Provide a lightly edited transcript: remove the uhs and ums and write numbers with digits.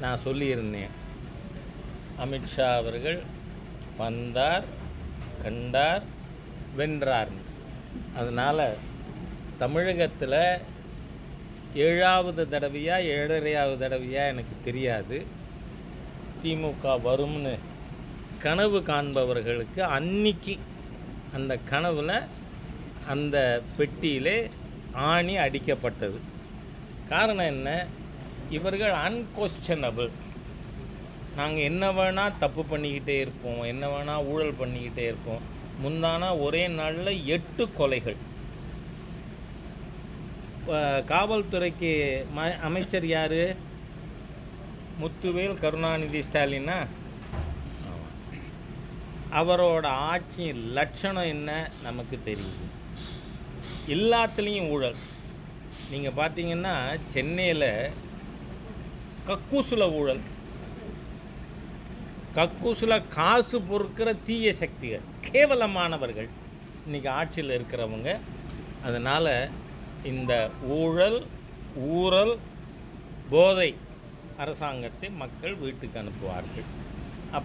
நான் சொல்லியிருந்தேன். அமித்ஷா அவர்கள் வந்தார், கண்டார், வென்றார்னு. அதனால் தமிழகத்தில் 7வது தடவையா 7.5வது தடவையா எனக்கு தெரியாது, திமுக வரும்னு கனவு காண்பவர்களுக்கு அன்னைக்கு அந்த கனவில் அந்த பெட்டியிலே ஆணி அடிக்கப்பட்டது. காரணம் என்ன? இவர்கள் அன்கொஸ்டனபிள். நாங்கள் என்ன வேணால் தப்பு பண்ணிக்கிட்டே இருப்போம், என்ன வேணால் ஊழல் பண்ணிக்கிட்டே இருப்போம். முந்தானா ஒரே நாளில் 8 கொலைகள். காவல்துறைக்கு அமைச்சர் யார்? முத்துவேல் கருணாநிதி ஸ்டாலினா? அவரோட ஆட்சி லட்சணம் என்ன நமக்கு தெரியுது. எல்லாத்துலேயும் ஊழல். நீங்கள் பார்த்தீங்கன்னா சென்னையில் கக்கூசில் ஊழல், கக்கூசில் காசு பொறுக்கிற தீய சக்திகள், கேவலமானவர்கள் இன்றைக்கி ஆட்சியில் இருக்கிறவங்க. அதனால் இந்த ஊழல், ஊழல், போதை அரசாங்கத்தை மக்கள் வீட்டுக்கு அனுப்புவார்கள்.